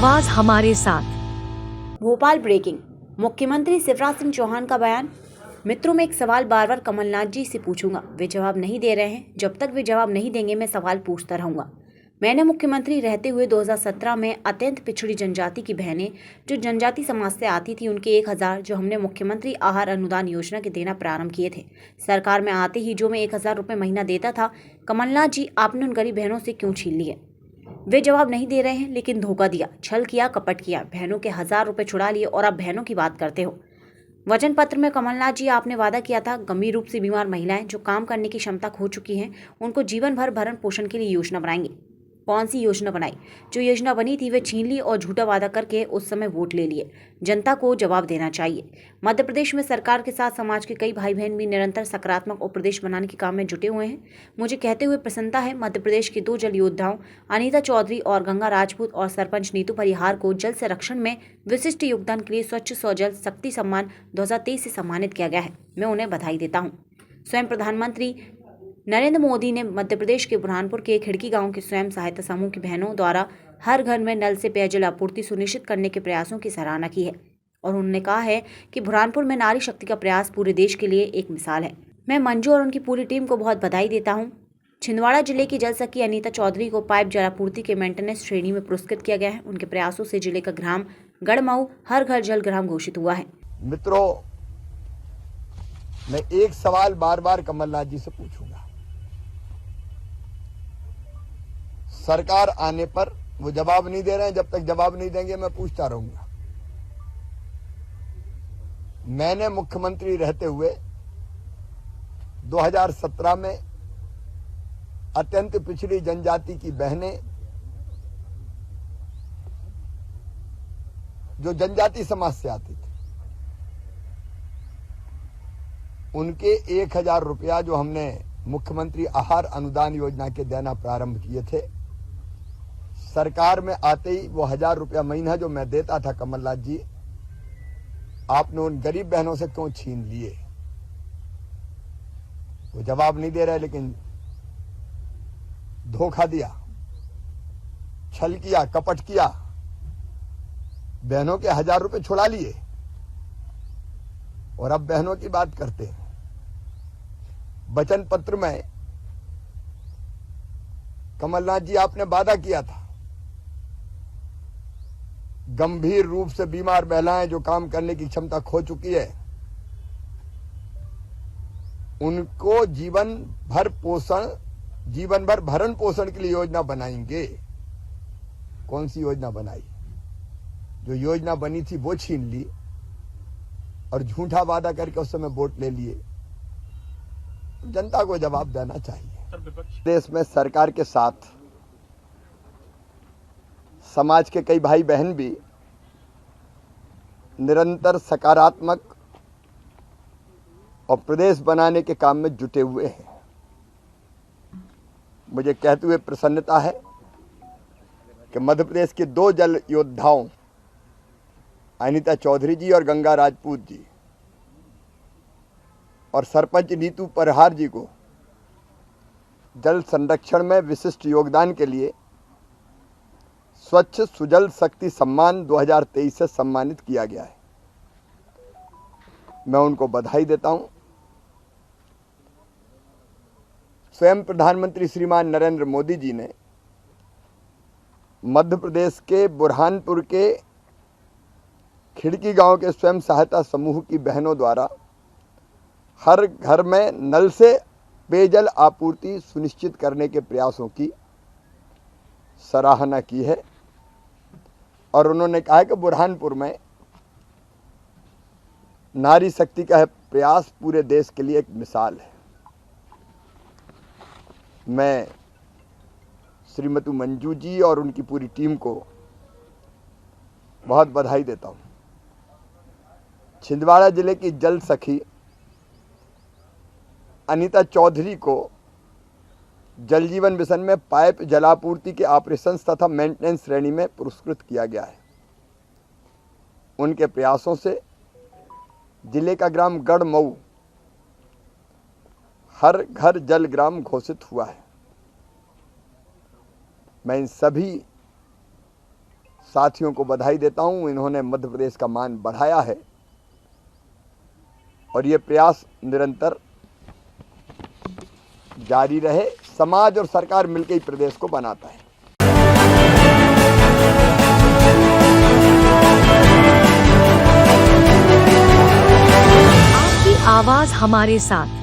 आवाज हमारे साथ। भोपाल ब्रेकिंग। मुख्यमंत्री शिवराज सिंह चौहान का बयान। मित्रों, में एक सवाल बार बार कमलनाथ जी से पूछूंगा, वे जवाब नहीं दे रहे हैं। जब तक वे जवाब नहीं देंगे मैं सवाल पूछता रहूंगा। मैंने मुख्यमंत्री रहते हुए 2017 में अत्यंत पिछड़ी जनजाति की बहनें जो जनजाति समाज से आती थी उनके 1000 जो हमने मुख्यमंत्री आहार अनुदान योजना के देना प्रारंभ किए थे। सरकार में आते ही जो मैं 1000 रुपये महीना देता था, कमलनाथ जी आपने उन गरीब बहनों से क्यों छीन लिए? वे जवाब नहीं दे रहे हैं, लेकिन धोखा दिया, छल किया, कपट किया, बहनों के 1000 रुपये छुड़ा लिए और अब बहनों की बात करते हो। वचन पत्र में कमलनाथ जी आपने वादा किया था गंभीर रूप से बीमार महिलाएं जो काम करने की क्षमता खो चुकी हैं उनको जीवन भर भरण पोषण के लिए योजना बनाएंगे। कौन सी योजना बनाई? जो योजना बनी थी वे छीन ली और झूठा वादा करके उस समय वोट ले लिए। जनता को जवाब देना चाहिए। मध्य प्रदेश में सरकार के साथ समाज के कई भाई बहन भी निरंतर सकारात्मक और प्रदेश बनाने के काम में जुटे हुए हैं। मुझे कहते हुए प्रसन्नता है मध्य प्रदेश के 2 जल योद्धाओं अनीता चौधरी और गंगा राजपूत और सरपंच नीतू परिहार को जल संरक्षण में विशिष्ट योगदान के लिए स्वच्छ सौजल शक्ति सम्मान 2023 से सम्मानित किया गया है। मैं उन्हें बधाई देता हूँ। स्वयं प्रधानमंत्री नरेंद्र मोदी ने मध्य प्रदेश के बुरहानपुर के खिड़की गांव के स्वयं सहायता समूह की बहनों द्वारा हर घर में नल से पेयजल आपूर्ति सुनिश्चित करने के प्रयासों की सराहना की है और उन्होंने कहा है कि बुरहानपुर में नारी शक्ति का प्रयास पूरे देश के लिए एक मिसाल है। मैं मंजू और उनकी पूरी टीम को बहुत बधाई देता हूँ। छिंदवाड़ा जिले की जल सखी अनीता चौधरी को पाइप जलापूर्ति के मेंटेनेंस श्रेणी में पुरस्कृत किया गया है। उनके प्रयासों से जिले का ग्राम गढ़मऊ हर घर जल ग्राम घोषित हुआ है। मित्रों, मैं एक सवाल बार बार कमलनाथ जी से पूछूंगा। सरकार आने पर वो जवाब नहीं दे रहे हैं। जब तक जवाब नहीं देंगे मैं पूछता रहूंगा। मैंने मुख्यमंत्री रहते हुए 2017 में अत्यंत पिछड़ी जनजाति की बहनें जो जनजाति समाज से आती थी उनके 1000 रुपया जो हमने मुख्यमंत्री आहार अनुदान योजना के देना प्रारंभ किए थे, सरकार में आते ही वो 1000 रुपया महीना जो मैं देता था, कमलनाथ जी आपने उन गरीब बहनों से क्यों छीन लिए? वो जवाब नहीं दे रहे, लेकिन धोखा दिया, छल किया, कपट किया, बहनों के 1000 रुपये छुड़ा लिए और अब बहनों की बात करते हैं। वचन पत्र में कमलनाथ जी आपने वादा किया था गंभीर रूप से बीमार महिलाएं जो काम करने की क्षमता खो चुकी है उनको जीवन भर भरण पोषण के लिए योजना बनाएंगे। कौन सी योजना बनाई? जो योजना बनी थी वो छीन ली और झूठा वादा करके उस समय वोट ले लिए। जनता को जवाब देना चाहिए। देश में सरकार के साथ समाज के कई भाई बहन भी निरंतर सकारात्मक और प्रदेश बनाने के काम में जुटे हुए हैं। मुझे कहते हुए प्रसन्नता है कि मध्य प्रदेश के 2 जल योद्धाओं अनीता चौधरी जी और गंगा राजपूत जी और सरपंच नीतू परिहार जी को जल संरक्षण में विशिष्ट योगदान के लिए स्वच्छ सुजल शक्ति सम्मान 2023 से सम्मानित किया गया है। मैं उनको बधाई देता हूं। स्वयं प्रधानमंत्री श्रीमान नरेंद्र मोदी जी ने मध्य प्रदेश के बुरहानपुर के खिड़की गांव के स्वयं सहायता समूह की बहनों द्वारा हर घर में नल से पेयजल आपूर्ति सुनिश्चित करने के प्रयासों की सराहना की है और उन्होंने कहा है कि बुरहानपुर में नारी शक्ति का प्रयास पूरे देश के लिए एक मिसाल है। मैं श्रीमती मंजू जी और उनकी पूरी टीम को बहुत बधाई देता हूं। छिंदवाड़ा जिले की जल सखी अनीता चौधरी को जल जीवन मिशन में पाइप जलापूर्ति के ऑपरेशंस तथा मेंटेनेंस श्रेणी में पुरस्कृत किया गया है। उनके प्रयासों से जिले का ग्राम गढ़मऊ हर घर जल ग्राम घोषित हुआ है। मैं इन सभी साथियों को बधाई देता हूं, इन्होंने मध्य प्रदेश का मान बढ़ाया है और ये प्रयास निरंतर जारी रहे। समाज और सरकार मिलकर ही प्रदेश को बनाता है। आपकी आवाज हमारे साथ।